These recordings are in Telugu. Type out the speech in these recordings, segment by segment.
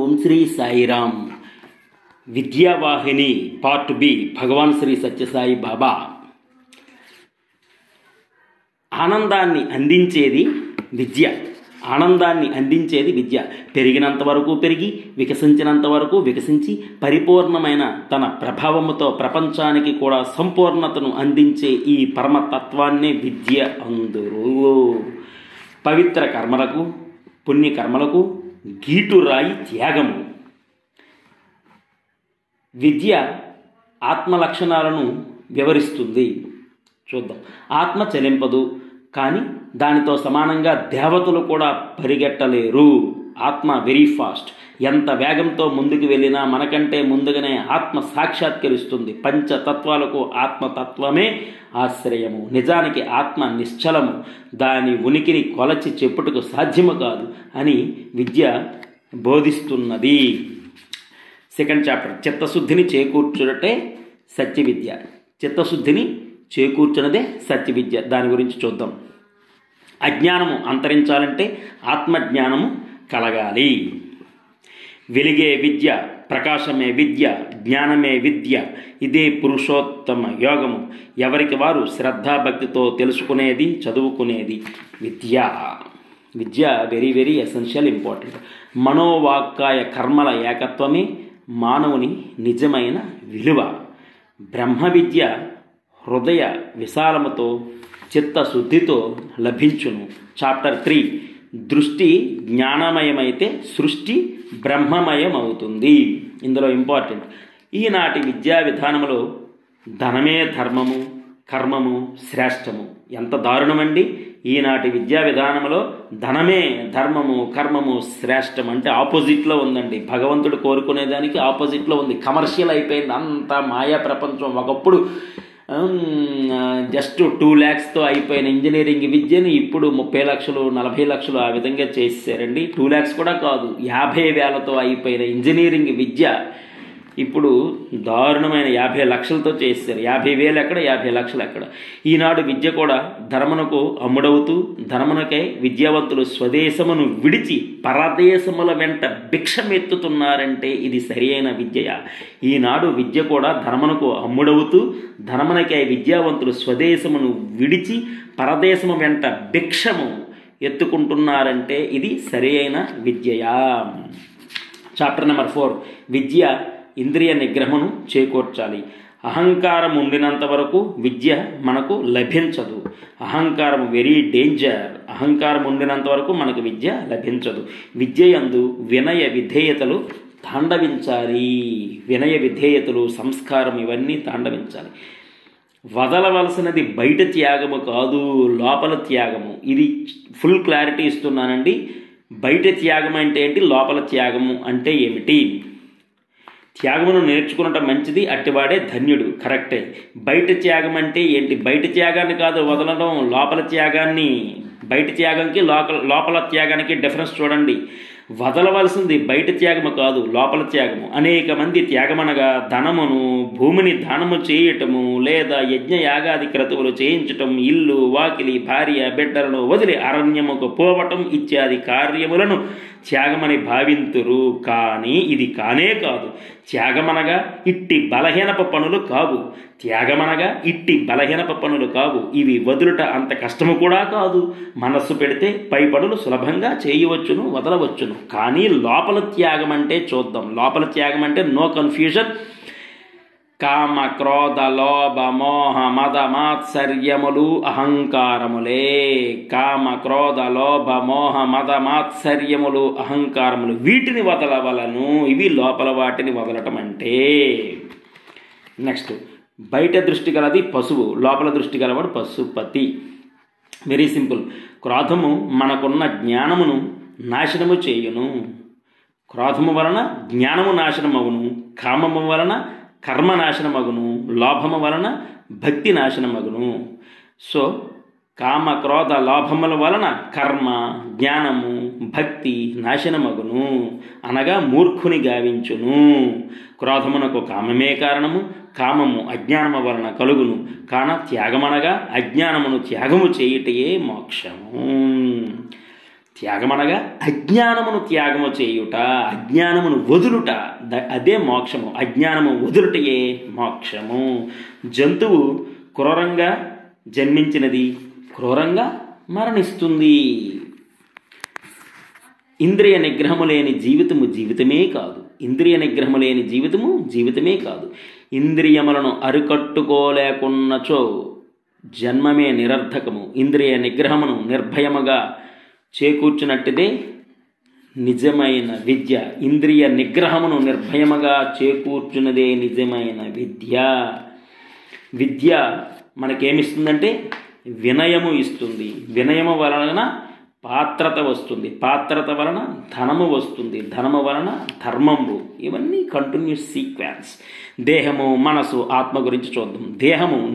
ఓం శ్రీ సాయిరామ్. Vidyavahini part B. భగవాన్ శ్రీ సత్యసాయి బాబా. ఆనందాన్ని అందించేది విద్య. ఆనందాన్ని అందించేది విద్య. పెరిగినంత వరకు పెరిగి, వికసించినంత వరకు వికసించి, పరిపూర్ణమైన తన ప్రభావముతో ప్రపంచానికి కూడా సంపూర్ణతను అందించే ఈ పరమతత్వాన్నే విద్య అందురు. పవిత్ర కర్మలకు, పుణ్యకర్మలకు గీటురాయి త్యాగము. విద్య ఆత్మ లక్షణాలను వివరిస్తుంది. చూద్దాం. ఆత్మ చలింపదు, కానీ దానితో సమానంగా దేవతలు కూడా పరిగెట్టలేరు. ఆత్మ వెరీ ఫాస్ట్. ఎంత వేగంతో ముందుకు వెళ్ళినా మనకంటే ముందుగానే ఆత్మ సాక్షాత్కరిస్తుంది. పంచతత్వాలకు ఆత్మతత్వమే ఆశ్రయము. నిజానికి ఆత్మ నిశ్చలము. దాని ఉనికిని కొలచి చెప్పుటకు సాధ్యము కాదు అని విద్య బోధిస్తున్నది. Second chapter. చిత్తశుద్ధిని చేకూర్చుటటే సత్య విద్య. చిత్తశుద్ధిని చేకూర్చున్నదే సత్య విద్య. దాని గురించి చూద్దాం. అజ్ఞానము అంతరించాలంటే ఆత్మజ్ఞానము కలగాలి. వెలిగే విద్య, ప్రకాశమే విద్య, జ్ఞానమే విద్య. ఇదే పురుషోత్తమ యోగము. ఎవరికి వారు శ్రద్ధాభక్తితో తెలుసుకునేది, చదువుకునేది విద్య. విద్య వెరీ వెరీ ఎసెన్షియల్, ఇంపార్టెంట్. మనోవాక్కాయ కర్మల ఏకత్వమే మానవుని నిజమైన విలువ. బ్రహ్మ విద్య హృదయ విశాలముతో, చిత్తశుద్ధితో లభించును. చాప్టర్ 3. దృష్టి జ్ఞానమయమైతే సృష్టి బ్రహ్మమయం అవుతుంది. ఇందులో ఇంపార్టెంట్. ఈనాటి విద్యా విధానములో ధనమే ధర్మము, కర్మము శ్రేష్టము. ఎంత దారుణమండి! ఈనాటి విద్యా విధానంలో ధనమే ధర్మము, కర్మము శ్రేష్టం అంటే ఆపోజిట్లో ఉందండి. భగవంతుడు కోరుకునేదానికి ఆపోజిట్లో ఉంది. కమర్షియల్ అయిపోయింది. అంతా మాయా ప్రపంచం. ఒకప్పుడు జస్ట్ 2 lakhsతో అయిపోయిన ఇంజనీరింగ్ విద్యను ఇప్పుడు 30 లక్షలు, 40 లక్షలు ఆ విధంగా చేసేసారండి. 2 lakhs కూడా కాదు, 50,000తో అయిపోయిన ఇంజనీరింగ్ విద్య ఇప్పుడు దారుణమైన 50 లక్షలతో చేశారు. 50,000 ఎక్కడ, 50 లక్షలు ఎక్కడ? ఈనాడు విద్య కూడా ధర్మమునకు అమ్ముడవుతూ, ధర్మమునకై విద్యావంతులు స్వదేశమును విడిచి పరదేశముల వెంట భిక్షమెత్తుతున్నారంటే ఇది సరి అయిన విద్యయా? ఈనాడు విద్య కూడా ధర్మమునకు అమ్ముడవుతూ, ధర్మమునకై విద్యావంతులు స్వదేశమును విడిచి పరదేశము వెంట భిక్షము ఎత్తుకుంటున్నారంటే ఇది సరి అయిన విద్యయా? Chapter number 4. విద్య ఇంద్రియ నిగ్రహమును చేకూర్చాలి. అహంకారం ఉండినంత వరకు విద్య మనకు లభించదు. అహంకారం వెరీ డేంజర్. అహంకారం ఉండినంత వరకు మనకు విద్య లభించదు. విద్య యందు వినయ విధేయతలు తాండవించాలి. వినయ విధేయతలు, సంస్కారం ఇవన్నీ తాండవించాలి. వదలవలసినది బయట త్యాగము కాదు, లోపల త్యాగము. ఇది ఫుల్ క్లారిటీ ఇస్తున్నానండి. బయట త్యాగం అంటే ఏంటి, లోపల త్యాగము అంటే ఏమిటి? త్యాగమును నేర్చుకునటం మంచిది, అట్టివాడే ధన్యుడు. కరెక్టే. బయట త్యాగం అంటే ఏంటి? బయట త్యాగాన్ని కాదు వదలడం, లోపల త్యాగాన్ని. బయట త్యాగంకి లోపల త్యాగానికి డిఫరెన్స్ చూడండి. వదలవలసింది బయట త్యాగము కాదు, లోపల త్యాగము. అనేక మంది త్యాగమనగా ధనమును, భూమిని దానము చేయటము, లేదా యజ్ఞయాగాది క్రతువులు చేయించటం, ఇల్లు, వాకిలి, భార్య, బిడ్డలను వదిలి అరణ్యముకు పోవటం ఇత్యాది కార్యములను త్యాగమని భావింతురు. కానీ ఇది కానే కాదు. త్యాగమనగా ఇట్టి బలహీనపు పనులు కావు. త్యాగమనగా ఇట్టి బలహీనపు పనులు కావు. ఇవి వదులుట అంత కష్టము కూడా కాదు. మనస్సు పెడితే పై పనులు సులభంగా చేయవచ్చును, వదలవచ్చును. కానీ లోపల త్యాగం అంటే చూద్దాం. లోపల త్యాగం అంటే నో కన్ఫ్యూజన్. కామ, క్రోధ, లోభ, మోహ, మద, మాత్సర్యములు అహంకారములే. కామ, క్రోధ, లోభ, మోహ, మద, మాత్సర్యములు అహంకారములు. వీటిని వదలవలను. ఇవి లోపల వాటిని వదలటం అంటే. నెక్స్ట్. బయట దృష్టి గలది పశువు, లోపల దృష్టి గలవాడు పశుపతి. Very simple. క్రోధము మనకున్న జ్ఞానమును నాశనము చేయును. క్రోధము వలన జ్ఞానము నాశనమగును. కామము వలన కర్మ నాశనమగును. లోభము వలన భక్తి నాశనమగును. సో కామ, క్రోధ, లోభముల వలన కర్మ, జ్ఞానము, భక్తి నాశనమగును. అనగా మూర్ఖుని గావించును. క్రోధమునకు కామమే కారణము. కామము అజ్ఞానము వలన కలుగును. కాన త్యాగమనగా అజ్ఞానమును త్యాగము చేయుటయే మోక్షము. త్యాగమనగా అజ్ఞానమును త్యాగము చేయుట, అజ్ఞానమును వదులుట, అదే మోక్షము. అజ్ఞానము వదులుటయే మోక్షము. జంతువు క్రూరంగా జన్మించినది, క్రూరంగా మరణిస్తుంది. ఇంద్రియ నిగ్రహము లేని జీవితము జీవితమే కాదు. ఇంద్రియ నిగ్రహము లేని జీవితము జీవితమే కాదు. ఇంద్రియములను అరికట్టుకోలేకున్నచో జన్మమే నిరర్థకము. ఇంద్రియ నిగ్రహమును నిర్భయముగా చేకూర్చునట్టుదే నిజమైన విద్య. ఇంద్రియ నిగ్రహమును నిర్భయముగా చేకూర్చున్నదే నిజమైన విద్య. విద్య మనకేమిస్తుందంటే వినయము ఇస్తుంది. వినయము వలన పాత్రత వస్తుంది. పాత్రత వలన ధనము వస్తుంది. ధనము వలన ధర్మము. ఇవన్నీ కంటిన్యూస్ సీక్వెన్స్. దేహము, మనసు, ఆత్మ గురించి చూద్దాం. దేహము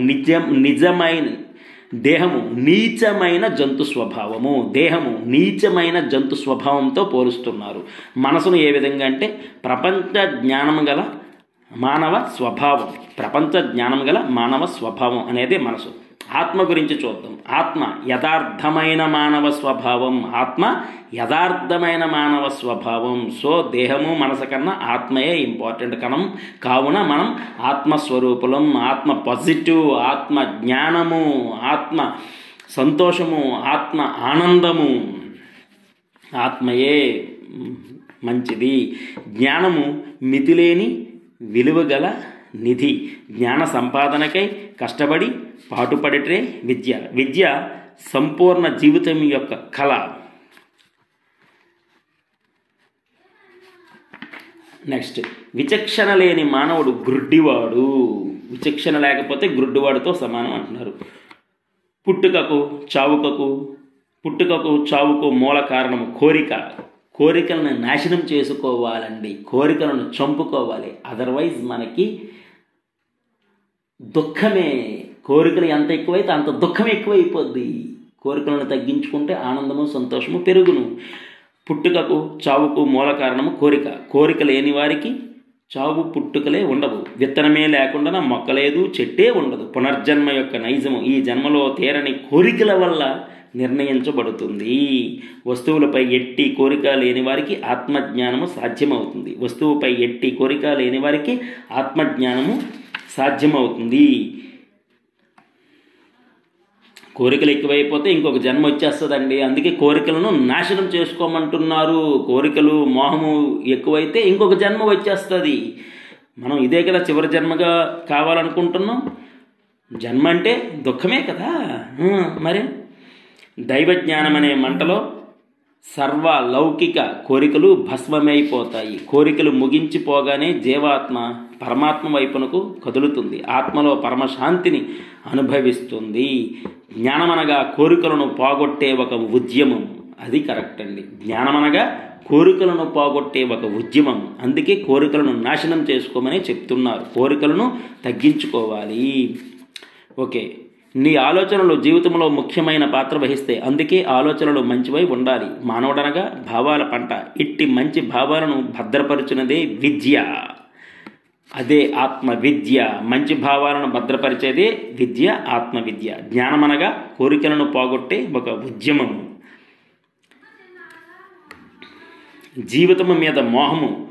నీచమైన జంతు స్వభావము. దేహము నీచమైన జంతు స్వభావంతో పోలుస్తున్నారు. మనసును ఏ విధంగా అంటే ప్రపంచ జ్ఞానం గల మానవ స్వభావం. ప్రపంచ జ్ఞానం గల మానవ స్వభావం అనేదే మనసు. ఆత్మ గురించి చూద్దాం. ఆత్మ యథార్థమైన మానవ స్వభావం. ఆత్మ యథార్థమైన మానవ స్వభావం. సో దేహము మనసు కన్నా ఆత్మయే ఇంపార్టెంట్ కావున మనం ఆత్మస్వరూపులం. ఆత్మ పాజిటివ్, ఆత్మ జ్ఞానము, ఆత్మ సంతోషము, ఆత్మ ఆనందము. ఆత్మయే మంచిది. జ్ఞానము మితిలేని విలువగల నిధి. జ్ఞాన సంపాదనకై కష్టపడి పాటుపడటే విద్య. విద్య సంపూర్ణ జీవితం యొక్క కళ. నెక్స్ట్, విచక్షణ లేని మానవుడు గ్రుడ్డివాడు. విచక్షణ లేకపోతే గ్రుడ్డివాడితో సమానం అంటున్నారు. పుట్టుకకు చావుకు మూల కారణము కోరిక. కోరికలను నాశనం చేసుకోవాలండి. కోరికలను చంపుకోవాలి. అదర్వైజ్ మనకి దుఃఖమే. కోరికలు ఎంత ఎక్కువైతే అంత దుఃఖం ఎక్కువైపోద్ది. కోరికలను తగ్గించుకుంటే ఆనందము, సంతోషము పెరుగును. పుట్టుకకు చావుకు మూల కారణము కోరిక. కోరిక లేని వారికి చావు పుట్టుకలే ఉండవు. విత్తనమే లేకుండా మొక్క లేదు, చెట్టే ఉండదు. పునర్జన్మ యొక్క నైజము ఈ జన్మలో తీరని కోరికల వల్ల నిర్ణయించబడుతుంది. వస్తువులపై ఎట్టి కోరిక లేని వారికి ఆత్మజ్ఞానము సాధ్యమవుతుంది. వస్తువుపై ఎట్టి కోరిక లేని వారికి ఆత్మజ్ఞానము సాధ్యమవుతుంది. కోరికలు ఎక్కువైపోతే ఇంకొక జన్మ వచ్చేస్తుందండి. అందుకే కోరికలను నాశనం చేసుకోమంటున్నారు. కోరికలు, మోహము ఎక్కువైతే ఇంకొక జన్మ వచ్చేస్తుంది. మనం ఇదే కదా చివరి జన్మగా కావాలనుకుంటున్నాం. జన్మ అంటే దుఃఖమే కదా. మరి దైవజ్ఞానం అనే మంటలో సర్వ లౌకిక కోరికలు భస్మమైపోతాయి. కోరికలు ముగించిపోగానే జీవాత్మ పరమాత్మ వైపునకు కదులుతుంది. ఆత్మలో పరమశాంతిని అనుభవిస్తుంది. జ్ఞానమనగా కోరికలను పోగొట్టే ఒక ఉద్యమం. అది కరెక్ట్ అండి. జ్ఞానమనగా కోరికలను పోగొట్టే ఒక ఉద్యమం. అందుకే కోరికలను నాశనం చేసుకోమని చెప్తున్నారు. కోరికలను తగ్గించుకోవాలి. ఓకే, నీ ఆలోచనలు జీవితంలో ముఖ్యమైన పాత్ర వహిస్తే అందుకే ఆలోచనలు మంచివై ఉండాలి. మానవుడనగా భావాల పంట. ఇట్టి మంచి భావాలను భద్రపరుచున్నదే విద్య. అదే ఆత్మ విద్య. మంచి భావాలను భద్రపరిచేదే విద్య, ఆత్మ విద్య. జ్ఞానమనగా కోరికలను పోగొట్టే ఒక ఉద్యమం. జీవితము మీద మోహము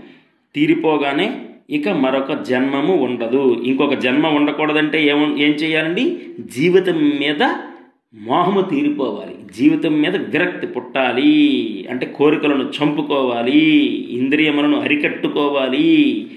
తీరిపోగానే ఇక మరొక జన్మము ఉండదు. ఇంకొక జన్మ ఉండకూడదంటే ఏం చేయాలండి? జీవితం మీద మోహము తీరిపోవాలి. జీవితం మీద విరక్తి పుట్టాలి. అంటే కోరికలను చంపుకోవాలి, ఇంద్రియములను అరికట్టుకోవాలి.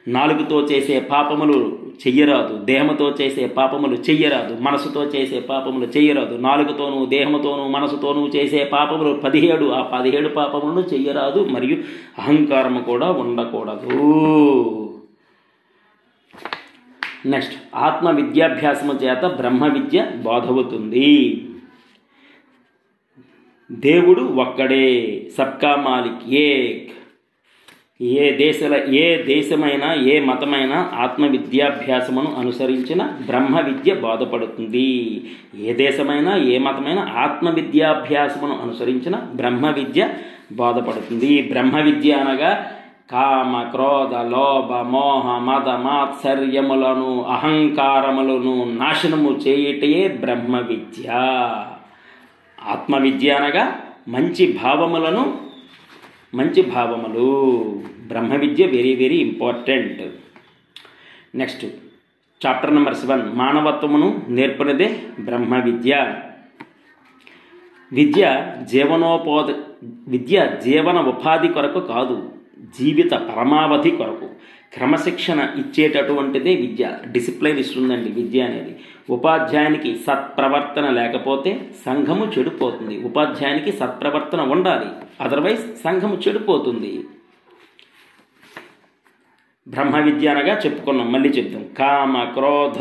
నాలుగుతో చేసే పాపములు చెయ్యరాదు, దేహముతో చేసే పాపములు చెయ్యరాదు, మనసుతో చేసే పాపములు చెయ్యరాదు. నాలుగుతోనూ, దేహముతోనూ, మనసుతోనూ చేసే పాపములు 17. ఆ 17 పాపములను చెయ్యరాదు. మరియు అహంకారము కూడా ఉండకూడదు. నెక్స్ట్, ఆత్మ విద్యాభ్యాసము చేత బ్రహ్మ విద్య బోధవుతుంది. దేవుడు ఒక్కడే, సబ్కా మాలిక్ ఏక్. ఏ దేశమైనా ఏ మతమైనా ఆత్మ విద్యాభ్యాసమును అనుసరించిన బ్రహ్మ విద్య బోధపడుతుంది. ఏ దేశమైనా ఏ మతమైనా ఆత్మ విద్యాభ్యాసమును అనుసరించిన బ్రహ్మ విద్య బోధపడుతుంది. బ్రహ్మ విద్య అనగా కామ, క్రోధ, లోభ, మోహ, మద, మాత్సర్యములను, అహంకారములను నాశనము చేయుటయే బ్రహ్మ విద్య. ఆత్మ విద్య అనగా మంచి భావములు. బ్రహ్మ విద్య very very important. Next chapter number 7, మానవత్వమును నేర్పనిదే బ్రహ్మ విద్య. విద్య జీవన ఉపాధి కొరకు కాదు, జీవిత పరమావధి కొరకు క్రమశిక్షణ ఇచ్చేటటువంటిదే విద్య. డిసిప్లైన్ ఇస్తుందండి విద్య అనేది. ఉపాధ్యాయునికి సత్ప్రవర్తన లేకపోతే సంఘము చెడిపోతుంది. ఉపాధ్యాయునికి సత్ప్రవర్తన ఉండాలి, అదర్వైజ్ సంఘము చెడిపోతుంది. బ్రహ్మ విద్య అనగా చెప్పుకున్నాం, మళ్ళీ చెప్తాం. కామ, క్రోధ,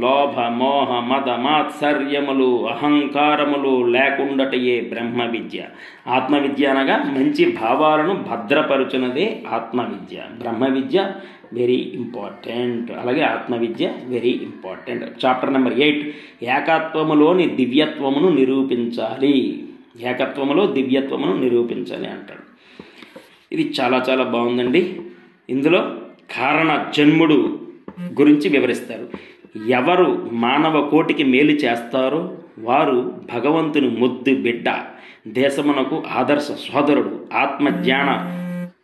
లోభ, మోహ, మద, మాత్సర్యములు, అహంకారములు లేకుండాటయే బ్రహ్మ విద్య. ఆత్మవిద్య అనగా మంచి భావాలను భద్రపరుచున్నదే ఆత్మవిద్య. బ్రహ్మ విద్య వెరీ ఇంపార్టెంట్, అలాగే ఆత్మవిద్య వెరీ ఇంపార్టెంట్. Chapter number 8, ఏకత్వములోని దివ్యత్వమును నిరూపించాలి. ఏకత్వములో దివ్యత్వమును నిరూపించాలి అంటాడు. ఇది చాలా చాలా బాగుందండి. ఇందులో కారణ జన్ముడు గురించి వివరిస్తారు. ఎవరు మానవ కోటికి మేలు చేస్తారో వారు భగవంతుని ముద్దు బిడ్డ, దేశమునకు ఆదర్శ సోదరుడు, ఆత్మజ్ఞాన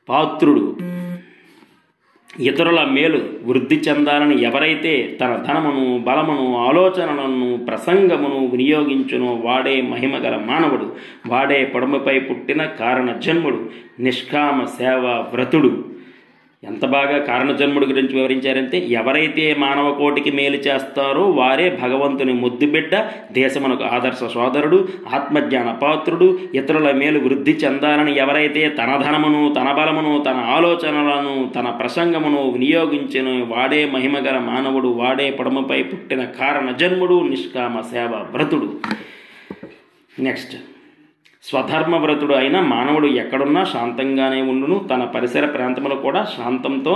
పాత్రుడు. ఇతరుల మేలు వృద్ధి చెందాలని ఎవరైతే తన ధనమును, బలమును, ఆలోచనలను, ప్రసంగమును వినియోగించునో వాడే మహిమగల మానవుడు, వాడే పొడమపై పుట్టిన కారణ జన్ముడు, నిష్కామ సేవ వ్రతుడు. ఎంత బాగా కారణజన్ముడి గురించి వివరించారంటే, ఎవరైతే మానవ కోటికి మేలు చేస్తారో వారే భగవంతుని ముద్దుబిడ్డ, దేశమునకు ఆదర్శ సోదరుడు, ఆత్మజ్ఞాన పాత్రుడు. ఇతరుల మేలు వృద్ధి చెందాలని ఎవరైతే తన ధనమును, తన బలమును, తన ఆలోచనలను, తన ప్రసంగమును వినియోగించిన వాడే మహిమగల మానవుడు, వాడే పొడమపై పుట్టిన కారణ జన్ముడు, నిష్కామ సేవ వ్రతుడు. నెక్స్ట్, స్వధర్మవ్రతుడు అయిన మానవుడు ఎక్కడున్నా శాంతంగానే ఉండును, తన పరిసర ప్రాంతములు కూడా శాంతంతో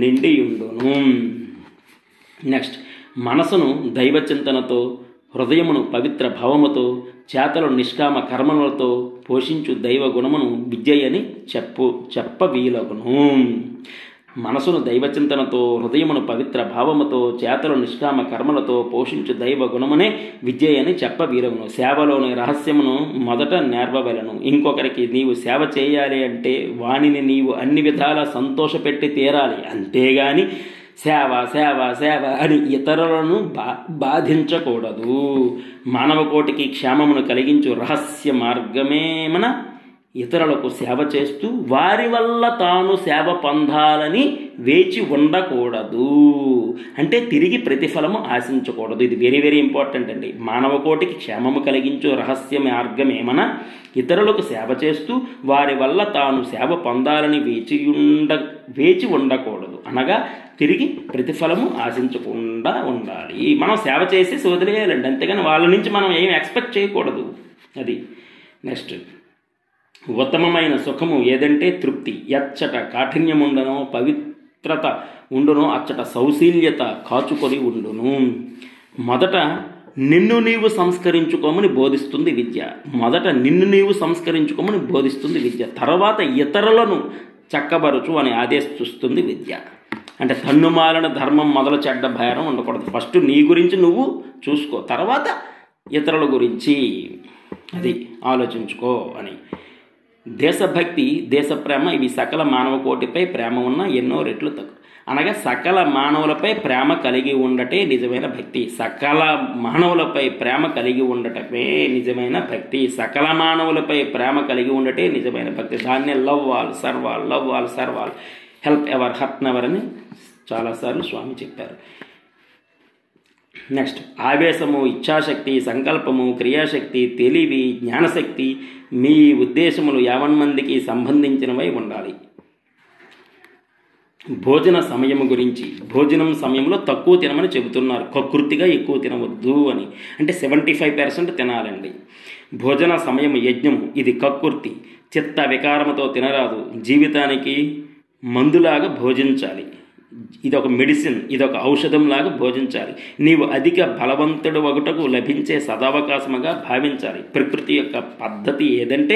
నిండి ఉండును. నెక్స్ట్, మనసును దైవచింతనతో, హృదయమును పవిత్ర భావముతో, చేతలు నిష్కామ కర్మలతో పోషించు దైవ గుణమును విద్యయని చెప్పవీలగును. మనసును దైవచింతనతో, హృదయమును పవిత్ర భావముతో, చేతలు నిష్కామ కర్మలతో పోషించు దైవ గుణమునే విద్యయని చెప్పవీరవును. సేవలోని రహస్యమును మొదట నేర్వవలను. ఇంకొకరికి నీవు సేవ చేయాలి అంటే వానిని నీవు అన్ని విధాలా సంతోషపెట్టి తీరాలి. అంతేగాని సేవ సేవ సేవ అని ఇతరులను బాధించకూడదు. మానవ కోటికి క్షేమమును కలిగించు రహస్య మార్గమేమన ఇతరులకు సేవ చేస్తూ వారి వల్ల తాను సేవ పొందాలని వేచి ఉండకూడదు. అంటే తిరిగి ప్రతిఫలము ఆశించకూడదు. ఇది వెరీ వెరీ ఇంపార్టెంట్ అండి. మానవ కోటికి క్షేమము కలిగించు రహస్య మార్గం ఏమన్నా ఇతరులకు సేవ చేస్తూ వారి వల్ల తాను సేవ పొందాలని వేచి ఉండకూడదు. అనగా తిరిగి ప్రతిఫలము ఆశించకుండా ఉండాలి. మనం సేవ చేసి వదిలేయాలండి, అంతేగాని వాళ్ళ నుంచి మనం ఏం ఎక్స్పెక్ట్ చేయకూడదు. అది. నెక్స్ట్, ఉత్తమమైన సుఖము ఏదంటే తృప్తి. ఎచ్చట కాఠిన్యం ఉండనో, పవిత్రత ఉండునో అచ్చట సౌశీల్యత కాచుకొని ఉండును. మొదట నిన్ను నీవు సంస్కరించుకోమని బోధిస్తుంది విద్య. తర్వాత ఇతరులను చక్కబరుచు అని ఆదేశిస్తుంది విద్య. అంటే తన్నుమాలిన ధర్మం మొదలు చెడ్డ భయం ఉండకూడదు. ఫస్ట్ నీ గురించి నువ్వు చూసుకో, తర్వాత ఇతరుల గురించి అది ఆలోచించుకో అని. దేశభక్తి, దేశప్రేమ ఇవి సకల మానవ కోటిపై ప్రేమ ఉన్న ఎన్నో రెట్లు తక్కువ. అనగా సకల మానవులపై ప్రేమ కలిగి ఉండటే నిజమైన భక్తి. సకల మానవులపై ప్రేమ కలిగి ఉండటమే నిజమైన భక్తి. సకల మానవులపై ప్రేమ కలిగి ఉండటే నిజమైన భక్తి. దాన్నే love all serve all help ever hurt never అని చాలాసార్లు స్వామి చెప్పారు. నెక్స్ట్, ఆవేశము, ఇచ్ఛాశక్తి, సంకల్పము, క్రియాశక్తి, తెలివి, జ్ఞానశక్తి మీ ఉద్దేశములు 50 మందికి సంబంధించినవై ఉండాలి. భోజన సమయము గురించి, భోజనం సమయంలో తక్కువ తినమని చెబుతున్నారు, కకృతిగా ఎక్కువ తినవద్దు అని. అంటే 75% తినాలండి. భోజన సమయం యజ్ఞము, ఇది కకృతి, చిత్త వికారముతో తినరాదు. జీవితానికి మందులాగా భోజించాలి. ఇదొక మెడిసిన్, ఇదొక ఔషధంలాగా భోజించాలి. నీవు అధిక బలవంతుడు ఒకటకు లభించే సదవకాశముగా భావించాలి. ప్రకృతి యొక్క పద్ధతి ఏదంటే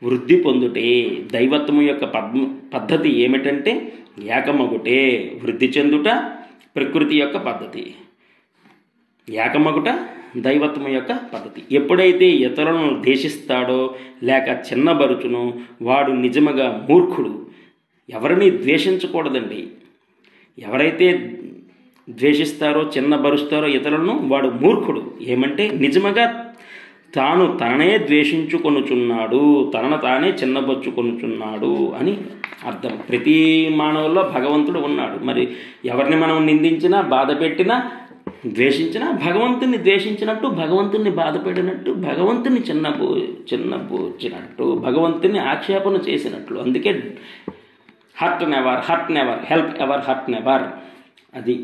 వృద్ధి పొందుటే. దైవత్వము యొక్క పద్ధతి ఏమిటంటే ఏకమగుటే, వృద్ధి చెందుట ప్రకృతి యొక్క పద్ధతి. ఏకమగుట దైవత్వం యొక్క పద్ధతి. ఎప్పుడైతే ఇతరులను ద్వేషిస్తాడో లేక చిన్నబరుచునో వాడు నిజముగా మూర్ఖుడు. ఎవరిని ద్వేషించకూడదండి. ఎవరైతే ద్వేషిస్తారో చిన్నబరుస్తారో ఇతరులను వాడు మూర్ఖుడు. ఏమంటే నిజముగా తాను తననే ద్వేషించుకొనుచున్నాడు, తనను తానే చిన్నబరుచుకొనుచున్నాడు అని అర్థం. ప్రతి మానవుల్లో భగవంతుడు ఉన్నాడు. మరి ఎవరిని మనం నిందించినా బాధ పెట్టినా ద్వేషించినా భగవంతుని ద్వేషించినట్టు, భగవంతుని బాధపెట్టినట్టు, భగవంతుని చిన్నబోచినట్టు, భగవంతుని ఆక్షేపణ చేసినట్లు. అందుకే hurt never, help ever, hurt never. అది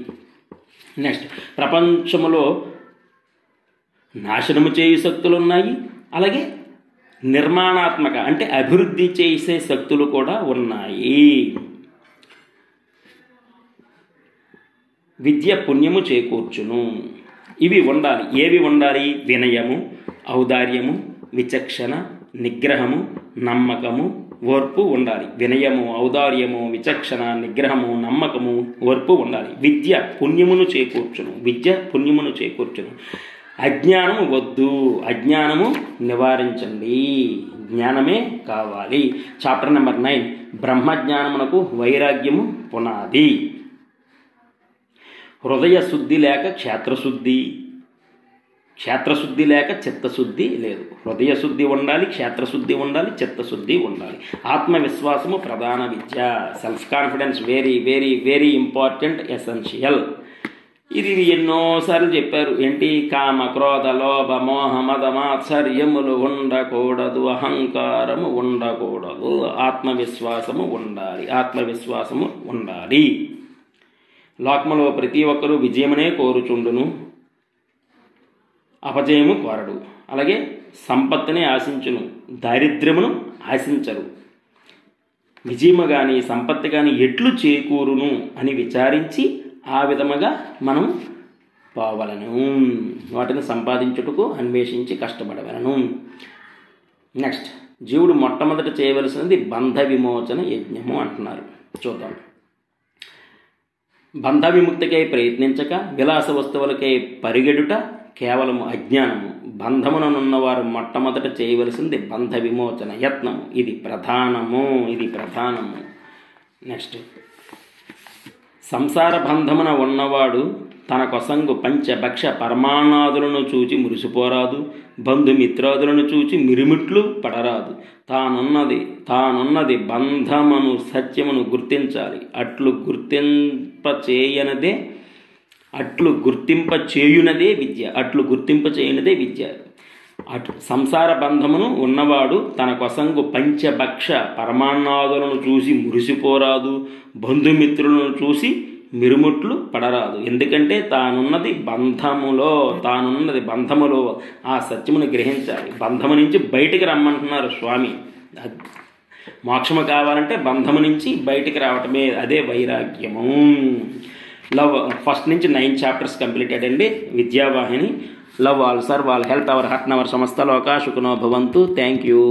నెక్స్ట్. ప్రపంచంలో నాశనము చేయు శక్తులు ఉన్నాయి, అలాగే నిర్మాణాత్మక అంటే అభివృద్ధి చేసే శక్తులు కూడా ఉన్నాయి. విద్య పుణ్యము చేకూర్చును. ఇవి ఉండాలి. ఏవి ఉండాలి? వినయము, ఔదార్యము, విచక్షణ, నిగ్రహము, నమ్మకము, ఓర్పు ఉండాలి. వినయము, ఔదార్యము, విచక్షణ, నిగ్రహము, నమ్మకము, ఓర్పు ఉండాలి. విద్య పుణ్యమును చేకూర్చును. విద్య పుణ్యమును చేకూర్చును. అజ్ఞానము వద్దు, అజ్ఞానము నివారించండి. జ్ఞానమే కావాలి. Chapter number 9. బ్రహ్మజ్ఞానమునకు వైరాగ్యము పునాది. హృదయ శుద్ధి లేక క్షేత్రశుద్ధి, క్షేత్రశుద్ధి లేక చిత్తశుద్ధి లేదు. హృదయ శుద్ధి ఉండాలి, క్షేత్రశుద్ధి ఉండాలి, చిత్తశుద్ధి ఉండాలి. ఆత్మవిశ్వాసము ప్రధాన విద్య. Self confidence very very very important, essential. ఇది ఎన్నోసార్లు చెప్పారు. ఏంటి? కామ, క్రోధ, లోభ, మోహ, మద, మాత్సర్యములు ఉండకూడదు, అహంకారము ఉండకూడదు, ఆత్మవిశ్వాసము ఉండాలి, ఆత్మవిశ్వాసము ఉండాలి. లోకములో ప్రతి ఒక్కరూ విజయమునే కోరుచుండును, అపజయము కోరడు. అలాగే సంపత్తునే ఆశించును, దారిద్ర్యమును ఆశించరు. విజయము కానీ సంపత్తి కానీ ఎట్లు చేకూరును అని విచారించి ఆ విధముగా మనం పోవలను. వాటిని సంపాదించుటకు అన్వేషించి కష్టపడవలను. నెక్స్ట్. జీవుడు మొట్టమొదట చేయవలసినది బంధ విమోచన యజ్ఞము అంటున్నారు. చూద్దాం. బంధ విముక్తికై ప్రయత్నించక విలాస వస్తువులకై పరిగెడుట కేవలము అజ్ఞానము. బంధముననున్నవారు మొట్టమొదట చేయవలసింది బంధ విమోచన యత్నము. ఇది ప్రధానము. నెక్స్ట్. సంసార బంధమున ఉన్నవాడు తన కొసంగు పంచభక్ష పరమాణాదులను చూచి మురిసిపోరాదు, బంధుమిత్రాదులను చూచి మిరుమిట్లు పడరాదు. తానున్నది బంధమును సత్యమును గుర్తించాలి. అట్లు గుర్తింప చేయునదే విద్య. సంసార బంధమును ఉన్నవాడు తన కొసంగు పంచభక్ష పరమాణాదులను చూసి మురిసిపోరాదు, బంధుమిత్రులను చూసి మిరుముట్లు పడరాదు. ఎందుకంటే తానున్నది బంధములో ఆ సత్యమును గ్రహించాలి. బంధము నుంచి బయటికి రమ్మంటున్నారు స్వామి. మోక్షము కావాలంటే బంధము నుంచి బయటికి రావటమే, అదే వైరాగ్యము. లవ్ ఫస్ట్ నుంచి 9 చాప్టర్స్ కంప్లీటెడ్ అండి. Vidyavahini. Love all serve all, help ever, hurt ever, సమస్త లోకా సుఖినో భవంతు. Thank you.